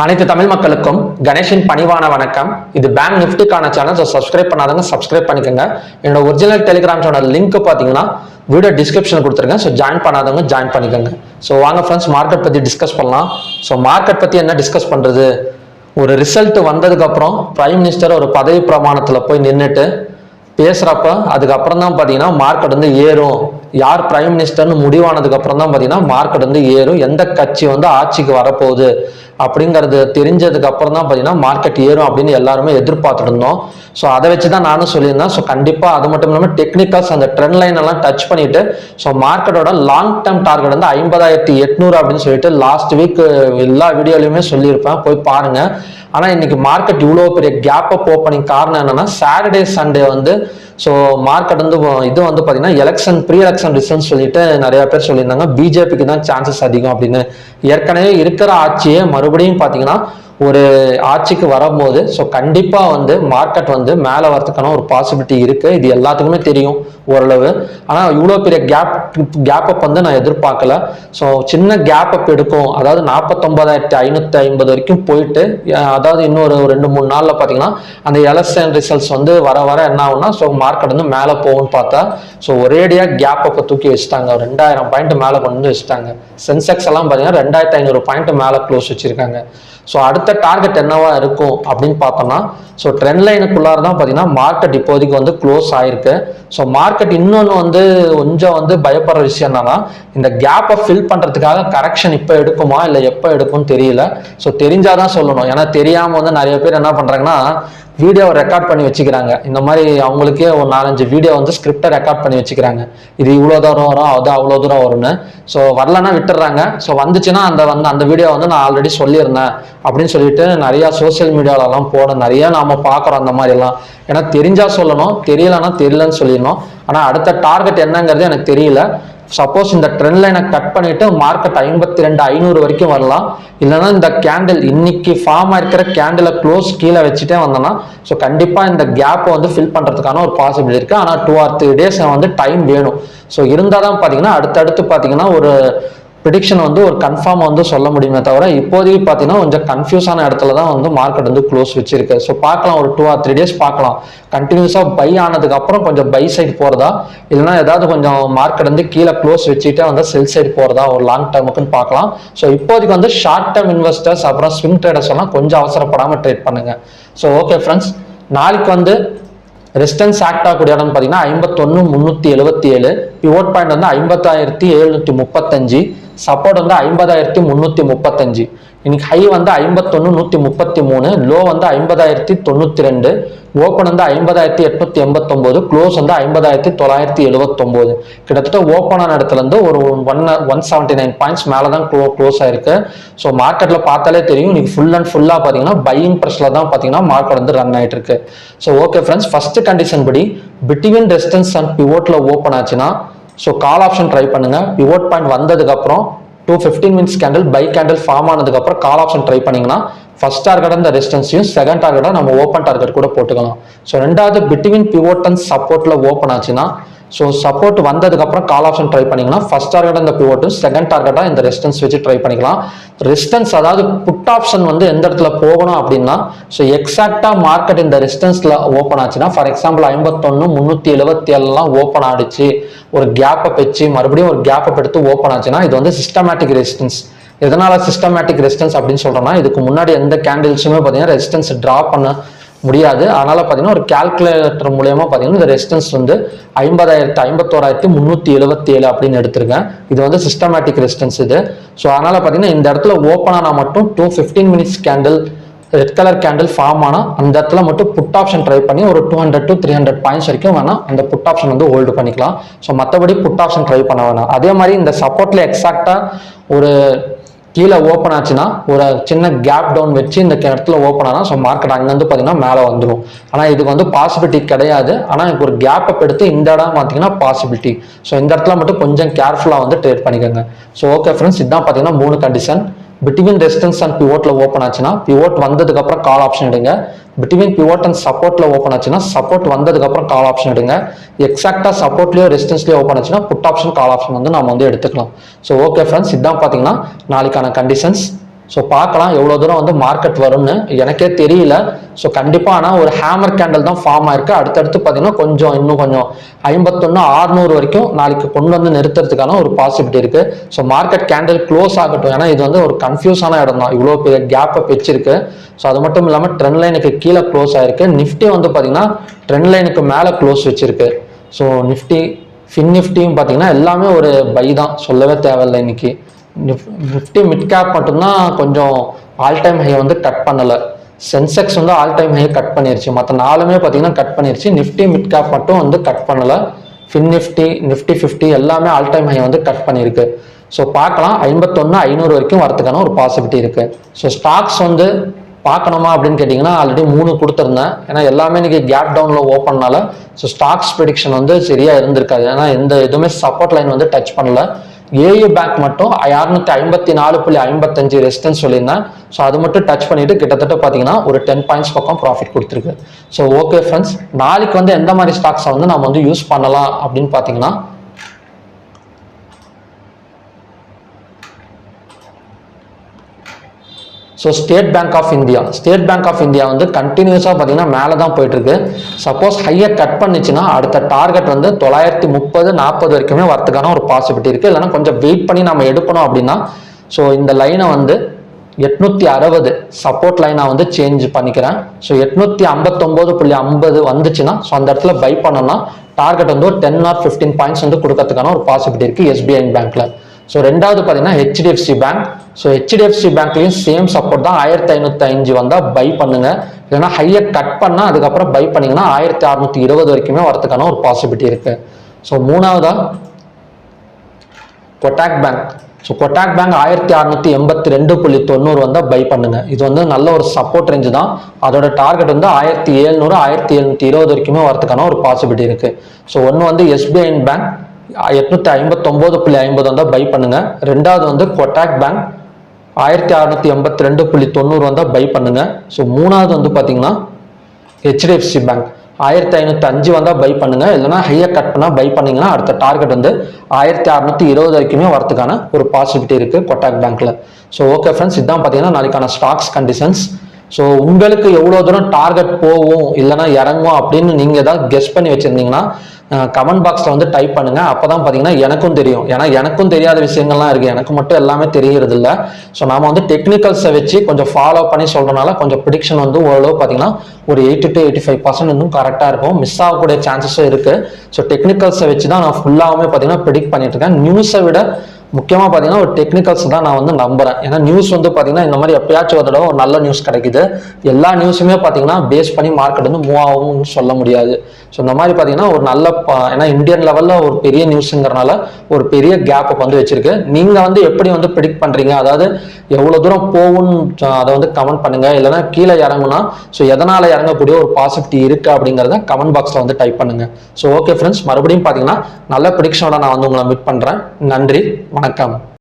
அனைத்து தமிழ் மக்களுக்கும் கணேஷின் பணிவான வணக்கம். இது பேங்க் நிஃப்டிக்கான சேனல். சப்ஸ்கிரைப் பண்ணாதவங்க சப்ஸ்கிரைப் பண்ணிக்கோங்க. என்னோட ஒரிஜினல் டெலிகிராம் சேனல் லிங்க் பார்த்தீங்கன்னா வீடியோ டிஸ்கிரிப்ஷன் கொடுத்துருங்க. ஸோ ஜாயின் பண்ணாதவங்க ஜாயின் பண்ணிக்கோங்க. ஸோ வாங்க ஃப்ரெண்ட்ஸ், மார்க்கெட் பற்றி டிஸ்கஸ் பண்ணலாம். ஸோ மார்க்கெட் பற்றி என்ன டிஸ்கஸ் பண்ணுறது, ஒரு ரிசல்ட் வந்ததுக்கப்புறம் பிரைம் மினிஸ்டர் ஒரு பதவி பிரமாணத்தில் போய் நின்றுட்டு பேசுகிறப்ப அதுக்கப்புறம் தான் பார்த்தீங்கன்னா மார்க்கெட் வந்து ஏறும். யார் பிரைம் மினிஸ்டர்னு முடிவானதுக்கு அப்புறம் தான் பார்த்தீங்கன்னா மார்க்கெட் வந்து ஏறும். எந்த கட்சி வந்து ஆட்சிக்கு வரப்போகுது அப்படிங்கிறது தெரிஞ்சதுக்கு அப்புறம் தான் பார்த்தீங்கன்னா மார்க்கெட் ஏறும் அப்படின்னு எல்லாருமே எதிர்பார்த்துட்டு இருந்தோம். ஸோ அதை வச்சு தான் நானும் சொல்லியிருந்தேன். ஸோ கண்டிப்பாக அது மட்டும் இல்லாமல் டெக்னிக்கல்ஸ் அந்த ட்ரெண்ட் லைன் எல்லாம் டச் பண்ணிட்டு ஸோ மார்க்கெட்டோட லாங் டேர்ம் டார்கெட் வந்து 50,800 அப்படின்னு சொல்லிட்டு லாஸ்ட் வீக் எல்லா வீடியோலையுமே சொல்லியிருப்பேன், போய் பாருங்க. ஆனால் இன்னைக்கு மார்க்கெட் இவ்வளோ பெரிய கேப் அப் ஓப்பனிங் காரணம் என்னன்னா, சாட்டர்டே சண்டே வந்து ஸோ மார்க்கெட் வந்து இது வந்து பார்த்தீங்கன்னா ப்ரீ எலெக்ஷன் ரிசல்ட் சொல்லிட்டு நிறைய பேர் சொல்லியிருந்தாங்க பிஜேபிக்கு தான் சான்சஸ் அதிகம் அப்படின்னு. ஏற்கனவே இருக்கிற ஆட்சியே மறுபடியும் பார்த்தீங்கன்னா ஒரு ஆட்சிக்கு வரும்போது ஸோ கண்டிப்பாக வந்து மார்க்கெட் வந்து மேலே வரதுக்கான ஒரு பாசிபிலிட்டி இருக்கு. இது எல்லாத்துக்குமே தெரியும் ஓரளவு. ஆனால் இவ்வளோ பெரிய கேப் அப் வந்து நான் எதிர்பார்க்கல. ஸோ சின்ன கேப் அப் எடுக்கும், அதாவது 49,550 வரைக்கும் போயிட்டு, அதாவது இன்னொரு 2-3 நாளில் பார்த்தீங்கன்னா அந்த எலெக்ஷன் ரிசல்ட்ஸ் வந்து வர வர என்ன ஆகும்னா ஸோ மார்க்கெட் வந்து மேலே போகும்னு பார்த்தா ஸோ ஒரேடியாக கேப் அப்பை தூக்கி வச்சுட்டாங்க. 2000 பாயிண்ட் மேலே கொண்டு வந்து வச்சுட்டாங்க. சென்செக்ஸ் எல்லாம் பார்த்தீங்கன்னா 2500 பாயிண்ட் மேலே க்ளோஸ் வச்சிருக்காங்க. ஸோ அடுத்த டார்கெட் என்னவா இருக்கும் அப்படின்னு பார்த்தோம்னா ஸோ ட்ரெண்ட் லைனுக்குள்ளார தான் பார்த்தீங்கன்னா மார்க்கெட் இப்போதைக்கு வந்து க்ளோஸ் ஆயிருக்கு. ஸோ மார்க்கெட் இன்னொன்று வந்து கொஞ்சம் வந்து பயப்படுற விஷயம் என்னன்னா, இந்த கேப்பை ஃபில் பண்ணுறதுக்காக கரெக்ஷன் இப்போ எடுக்குமா இல்லை எப்போ எடுக்கும்னு தெரியல. ஸோ தெரிஞ்சாதான் சொல்லணும். ஏன்னா தெரியாமல் வந்து நிறைய பேர் என்ன பண்ணுறாங்கன்னா வீடியோவை ரெக்கார்ட் பண்ணி வச்சுக்கிறாங்க. இந்த மாதிரி அவங்களுக்கே ஒரு 4-5 வீடியோ வந்து ஸ்கிரிப்டை ரெக்கார்ட் பண்ணி வச்சுக்கிறாங்க. இது இவ்வளோ தூரம் வரும், அது அவ்வளோ தூரம் வரும்னு. ஸோ வரலன்னா விட்டுறாங்க. ஸோ வந்துச்சுன்னா அந்த வீடியோ வந்து நான் ஆல்ரெடி சொல்லியிருந்தேன் அப்படின்னு சொல்லிட்டு நிறையா சோசியல் மீடியாவிலலாம் நிறைய நாம பார்க்குறோம் அந்த மாதிரிலாம். ஏன்னா தெரிஞ்சா சொல்லணும், தெரியலன்னா தெரியலன்னு சொல்லிடணும். ஆனால் அடுத்த டார்கெட் என்னங்கிறது எனக்கு தெரியல. சப்போஸ் இந்த ட்ரெண்ட் லைனை கட் பண்ணிட்டு மார்க்கெட் 52,500 வரைக்கும் வரலாம். இல்லைன்னா இந்த கேண்டில் இன்னைக்கு ஃபார்ம் ஆயிருக்கிற கேண்டிலை க்ளோஸ் கீழே வச்சுட்டே வந்தோம்னா ஸோ கண்டிப்பாக இந்த கேப்பை வந்து ஃபில் பண்ணுறதுக்கான ஒரு பாசிபிலிட்டி இருக்கு. ஆனால் 2 or 3 days வந்து டைம் வேணும். ஸோ இருந்தால் தான் பார்த்தீங்கன்னா அடுத்தடுத்து பார்த்தீங்கன்னா ஒரு ப்ரிடிக்ஷன் வந்து ஒரு கன்ஃபார்ம் வந்து சொல்ல முடியுமே தவிர இப்போதைக்கு பார்த்தீங்கன்னா கொஞ்சம் கன்ஃபியூஸான இடத்துல தான் வந்து மார்க்கெட் வந்து க்ளோஸ் வச்சிருக்கு. ஸோ பார்க்கலாம், ஒரு 2 or 3 days பார்க்கலாம். கண்டினியூஸாக பை ஆனதுக்கு அப்புறம் கொஞ்சம் பை சைடு போகிறதா, இல்லைன்னா ஏதாவது கொஞ்சம் மார்க்கெட் வந்து கீழே க்ளோஸ் வச்சுட்டே வந்து செல் சைடு போகிறதா ஒரு லாங் டேர்முக்குன்னு பார்க்கலாம். ஸோ இப்போதைக்கு வந்து ஷார்ட் டேர்ம் இன்வெஸ்டர்ஸ் அப்புறம் ஸ்விங் ட்ரேடர்ஸ் எல்லாம் கொஞ்சம் அவசரப்படாமல் ட்ரேட் பண்ணுங்க. ஸோ ஓகே ஃப்ரெண்ட்ஸ், நாளைக்கு வந்து ரெசிஸ்டன்ஸ் ஆக்ட் ஆகக்கூடிய இடம் பார்த்தீங்கன்னா 51,377, பிவோட் பாயிண்ட் வந்து 50,735, சப்போர்ட் வந்து 50,335. இன்னைக்கு ஹை வந்து 51,133, லோ வந்து 50,092, ஓப்பன் வந்து 50,889, க்ளோஸ் வந்து 50,979. கிட்டத்தட்ட ஓப்பன் ஆன இடத்துல இருந்து ஒரு 179 பாயிண்ட்ஸ் மேலே தான் க்ளோஸ் ஆயிருக்கு. ஸோ மார்க்கெட்ல பார்த்தாலே தெரியும், இன்னைக்கு ஃபுல் அண்ட் ஃபுல்லாக பார்த்தீங்கன்னா பையிங் ப்ரெஸ்ல தான் பார்த்தீங்கன்னா மார்க்கெட் வந்து ரன் ஆயிட்டு இருக்கு. So okay friends, first condition படி பிட்வீன் ரெசிஸ்டன்ஸ் அண்ட் பிவோட்ல ஓப்பன் ஆச்சுன்னா ஸோ கால் ஆப்ஷன் ட்ரை பண்ணுங்க. பிவோட் பாயிண்ட் வந்ததுக்கு அப்புறம் 215 minutes candle by candle form ஆனதுக்கு அப்புறம் கால் ஆப்ஷன் ட்ரை பண்ணீங்கன்னா ஃபர்ஸ்ட் டார்கெட் இந்த ரெசிஸ்டன்ஸையும் செகண்ட் டார்கெட்டா நம்ம ஓப்பன் டார்கெட் கூட போட்டுக்கலாம். ஸோ ரெண்டாவது பிட்வீன் பிவோட் அண்ட் சப்போர்ட்ல ஓப்பன் ஆச்சுன்னா ஸோ சப்போர்ட் வந்ததுக்கு அப்புறம் கால் ஆப்ஷன் ட்ரை பண்ணீங்கன்னா ஃபர்ஸ்ட் டார்கெட் இந்த பிவோட்டும் செகண்ட் டார்கெட்டா இந்த ரெசிஸ்டன்ஸ் வச்சு ட்ரை பண்ணிக்கலாம். ரெசிஸ்டன்ஸ் அதாவது புட் ஆப்ஷன் வந்து எந்த இடத்துல போகணும் அப்படின்னா ஸோ எக்ஸாக்டா மார்க்கெட் இந்த ரெசிஸ்டன்ஸ்ல ஓப்பன் ஆச்சுன்னா, ஃபார் எக்ஸாம்பிள் 51,377 ஓப்பன் ஆடிச்சு, ஒரு கேப் அப் வச்சு மறுபடியும் ஒரு கேப் அப் எடுத்து ஓப்பன் ஆச்சுன்னா இது வந்து சிஸ்டமேட்டிக் ரெசிஸ்டன்ஸ். எதனால சிஸ்டமேட்டிக் ரெசிஸ்டன்ஸ் அப்படின்னு சொல்றோம்னா, இதுக்கு முன்னாடி எந்த கேண்டில்ஸுமே பார்த்தீங்கன்னா ரெசிஸ்டன்ஸ் டிரா பண்ண முடியாது. அதனால பார்த்தீங்கன்னா ஒரு கால்குலேட்டர் மூலயமா பார்த்தீங்கன்னா இந்த ரெசிஸ்டன்ஸ் வந்து 51,377 அப்படின்னு எடுத்திருக்கேன். இது வந்து சிஸ்டமேட்டிக் ரெசிஸ்டன்ஸ் இது. ஸோ அதனால பார்த்தீங்கன்னா இந்த இடத்துல ஓப்பன் ஆனால் மட்டும் 215 minutes candle red colour candle form ஆனால் அந்த இடத்துல மட்டும் புட் ஆப்ஷன் ட்ரை பண்ணி ஒரு 200 to 300 பாயிண்ட்ஸ் வரைக்கும் வேணா அந்த புட் ஆப்ஷன் வந்து ஹோல்டு பண்ணிக்கலாம். ஸோ மற்றபடி புட் ஆப்ஷன் ட்ரை பண்ண வேணாம். அதே மாதிரி இந்த சப்போர்ட்ல எக்ஸாக்டா ஒரு கீழே ஓப்பன் ஆச்சுன்னா ஒரு சின்ன கேப் டவுன் வச்சு இந்த இடத்துல ஓப்பன் ஆனால் ஸோ மார்க்கெட் அங்கேருந்து பார்த்தீங்கன்னா மேலே வந்துடும். ஆனால் இதுக்கு வந்து பாசிபிலிட்டி கிடையாது. ஆனால் இப்போ ஒரு கேப் அப் எடுத்து இந்த இடம் பார்த்தீங்கன்னா பாசிபிலிட்டி. ஸோ இந்த இடத்துல மட்டும் கொஞ்சம் கேர்ஃபுல்லாக வந்து ட்ரேட் பண்ணிக்கோங்க. ஸோ ஓகே ஃப்ரெண்ட்ஸ், இதுதான் பார்த்தீங்கன்னா 3 கண்டிஷன். பிட்வீன் ரெசிஸ்டன்ஸ் அண்ட் பிவோட்ல ஓப்பன் ஆச்சுன்னா பிவோட் வந்ததுக்கு அப்புறம் கால் ஆப்ஷன் எடுங்க. பிட்வீன் பிவோட் அண்ட் சப்போர்ட்ல ஓப்பன் ஆச்சுன்னா சப்போர்ட் வந்ததுக்கு அப்புறம் கால் ஆப்ஷன் எடுங்க. எக்ஸாக்டா சப்போர்ட்லயோ ரெசிஸ்டன்ஸ்லயோ ஓப்பன் ஆச்சுன்னா புட் ஆப்ஷன் கால் ஆப்ஷன் வந்து நாம வந்து எடுத்துக்கலாம். ஸோ ஓகே ஃப்ரெண்ட்ஸ், இதுதான் பார்த்தீங்கன்னா நாளைக்கான கண்டிஷன்ஸ். ஸோ பார்க்கலாம் எவ்வளோ தூரம் வந்து மார்க்கெட் வரும்னு எனக்கே தெரியல. ஸோ கண்டிப்பாக ஆனால் ஒரு ஹேமர் கேண்டல் தான் ஃபார்ம் ஆயிருக்கு. அடுத்தடுத்து பார்த்தீங்கன்னா இன்னும் கொஞ்சம் 51,600 வரைக்கும் நாளைக்கு கொண்டு வந்து நிறுத்துறதுக்கான ஒரு பாசிபிலிட்டி இருக்கு. ஸோ மார்க்கெட் கேண்டில் க்ளோஸ் ஆகட்டும், ஏன்னா இது வந்து ஒரு கன்ஃபியூஸான இடம் தான், இவ்வளோ பெரிய கேப்பை வச்சிருக்கு. ஸோ அது மட்டும் இல்லாமல் ட்ரெண்ட் லைனுக்கு கீழே க்ளோஸ் ஆயிருக்கு. நிஃப்டி வந்து பார்த்தீங்கன்னா ட்ரெண்ட் லைனுக்கு மேலே க்ளோஸ் வச்சிருக்கு. ஸோ நிஃப்டியும் பார்த்தீங்கன்னா எல்லாமே ஒரு பை தான், சொல்லவே தேவையில்லை. இன்னைக்கு நிஃப்டி மிட் கேப் மட்டும்தான் கொஞ்சம் ஆல் டைம் ஹை வந்து கட் பண்ணலை. சென்செக்ஸ் வந்து ஆல் டைம் ஹை கட் பண்ணிருச்சு, மற்ற நாலுமே பார்த்தீங்கன்னா கட் பண்ணிருச்சு. நிஃப்டி மிட் கேப் மட்டும் வந்து கட் பண்ணலை. நிஃப்டி 50 எல்லாமே ஆல் டைம் ஹை வந்து கட் பண்ணியிருக்கு. ஸோ பார்க்கலாம் 51,500 வரைக்கும் வரதுக்கான ஒரு பாசிபிலிட்டி இருக்கு. ஸோ ஸ்டாக்ஸ் வந்து பார்க்கணுமா அப்படின்னு கேட்டிங்கன்னா ஆல்ரெடி 3 கொடுத்துருந்தேன். ஏன்னா எல்லாமே இன்னைக்கு கேப் டவுனில் ஓப்பன்னால ஸோ ஸ்டாக்ஸ் ப்ரெடிக்ஷன் வந்து சரியாக இருந்திருக்காது. ஏன்னா எதுவுமே சப்போர்ட் லைன் வந்து டச் பண்ணல. ஏயு பேங்க் மட்டும் 654.55 ரெசிஸ்டன்ஸ் சொல்லியிருந்தேன். ஸோ அது மட்டும் டச் பண்ணிட்டு கிட்டத்தட்ட பார்த்தீங்கன்னா ஒரு 10 பாயிண்ட்ஸ் பக்கம் ப்ராஃபிட் கொடுத்துருக்கு. ஸோ ஓகே ஃப்ரெண்ட்ஸ், நாளைக்கு வந்து எந்த மாதிரி ஸ்டாக்ஸை வந்து நம்ம வந்து யூஸ் பண்ணலாம் அப்படின்னு பார்த்தீங்கன்னா so State Bank of India வந்து கண்டினியூஸாக பார்த்தீங்கன்னா மேலே தான் போயிட்டு இருக்கு. சப்போஸ் ஹையை கட் பண்ணிச்சுன்னா அடுத்த டார்கெட் வந்து 930-40 வரைக்குமே வரதுக்கான ஒரு பாசிபிலிட்டி இருக்கு. இல்லைன்னா கொஞ்சம் வெயிட் பண்ணி நம்ம எடுக்கணும் அப்படின்னா ஸோ இந்த லைனை வந்து 860 சப்போர்ட் லைனாக வந்து சேஞ்ச் பண்ணிக்கிறேன். ஸோ 859.50 வந்துச்சுன்னா ஸோ அந்த இடத்துல பை பண்ணோம்னா டார்கெட் வந்து ஒரு 10 or 15 பாயிண்ட்ஸ் வந்து கொடுக்கறதுக்கான ஒரு பாசிபிலிட்டி இருக்கு எஸ்பிஐ பேங்க்ல. ஸோ ரெண்டாவது பார்த்தீங்கன்னா ஹெச்டிஎஃப்சி பேங்க். ஸோ ஹெச்டிஎஃப்சி பேங்க்லையும் சேம் சப்போர்ட் தான், 1505 வந்தால் பை பண்ணுங்க. இல்லைன்னா ஹையை கட் பண்ணால் அதுக்கப்புறம் பை பண்ணிங்கன்னா 1620 வரைக்குமே வரதுக்கான ஒரு பாசிபிலிட்டி இருக்கு. ஸோ மூணாவதா Kotak bank. So Kotak bank 1682.90 வந்தால் பை பண்ணுங்க. இது வந்து நல்ல ஒரு சப்போர்ட் ரேஞ்சு தான். அதோட டார்கெட் வந்து 1700-1720 வரைக்குமே வரதுக்கான ஒரு பாசிபிலிட்டி இருக்கு. ஸோ ஒன்று வந்து எஸ்பிஐ பேங்க் 859.50 வந்தால் பை பண்ணுங்க. ரெண்டாவது வந்து கொட்டாக் பேங்க் 1682.90 வந்தால் பை பண்ணுங்க. ஸோ மூணாவது வந்து பார்த்தீங்கன்னா ஹெச்டிஎஃப்சி பேங்க் 1505 வந்தால் பை பண்ணுங்க. இல்லைன்னா ஹையை கட் பண்ணால் பை பண்ணீங்கன்னா அடுத்த டார்கெட் வந்து 1620 வரைக்குமே வரதுக்கான ஒரு பாசிபிலிட்டி இருக்கு கொட்டாக் பேங்க்ல. ஸோ ஓகே ஃப்ரெண்ட்ஸ், இதுதான் பார்த்தீங்கன்னா நாளைக்கான ஸ்டாக்ஸ் கண்டிஷன்ஸ். ஸோ உங்களுக்கு எவ்வளோ தூரம் டார்கெட் போகும் இல்லைன்னா இறங்கும் அப்படின்னு நீங்கள் ஏதாவது கெஸ் பண்ணி வச்சுருந்தீங்கன்னா கமெண்ட் பாக்ஸில் வந்து டைப் பண்ணுங்க. அப்போ தான் பார்த்தீங்கன்னா எனக்கும் தெரியும். ஏன்னா எனக்கும் தெரியாத விஷயங்கள்லாம் இருக்குது, எனக்கு மட்டும் எல்லாமே தெரியறது இல்லை. ஸோ நாம வந்து டெக்னிக்கல்ஸை வச்சு கொஞ்சம் ஃபாலோ பண்ணி சொல்கிறனால கொஞ்சம் ப்ரிடிக்ஷன் வந்து ஓரளவு பார்த்தீங்கன்னா ஒரு 80-85% இன்னும் கரெக்டாக இருக்கும். மிஸ் ஆகக்கூடிய சான்சஸும் இருக்குது. ஸோ டெக்னிக்கல்ஸை வச்சு தான் நான் ஃபுல்லாகவே பார்த்தீங்கன்னா ப்ரிடிக்ட் பண்ணிட்டு இருக்கேன். நியூஸை விட முக்கியமாக பார்த்தீங்கன்னா ஒரு டெக்னிக்கல்ஸ் தான் நான் வந்து நம்புறேன். ஏன்னா நியூஸ் வந்து பார்த்தீங்கன்னா இந்த மாதிரி எப்பயாச்சும் ஒரு தடவை ஒரு நல்ல நியூஸ் கிடைக்குது. எல்லா நியூஸுமே பார்த்தீங்கன்னா பேஸ் பண்ணி மார்க்கெட் வந்து மூவ் ஆகும்னு சொல்ல முடியாது. ஸோ இந்த மாதிரி பார்த்தீங்கன்னா ஒரு நல்ல ஏன்னா இந்தியன் லெவலில் ஒரு பெரிய நியூஸுங்கிறனால ஒரு பெரிய கேப்பை வந்து வச்சிருக்கு. நீங்கள் வந்து எப்படி வந்து ப்ரிடிக்ட் பண்ணுறீங்க, அதாவது எவ்வளோ தூரம் போகும்னு அதை வந்து கமெண்ட் பண்ணுங்க. இல்லைன்னா கீழே இறங்குனா ஸோ எதனால் இறங்கக்கூடிய ஒரு பாசிபிலிட்டி இருக்கு அப்படிங்கிறத கமெண்ட் பாக்ஸில் வந்து டைப் பண்ணுங்க. ஸோ ஓகே ஃப்ரெண்ட்ஸ், மறுபடியும் பார்த்தீங்கன்னா நல்ல ப்ரிடிக்ஷனோட நான் வந்து உங்களை மீட் பண்ணுறேன். நன்றி, வணக்கம்.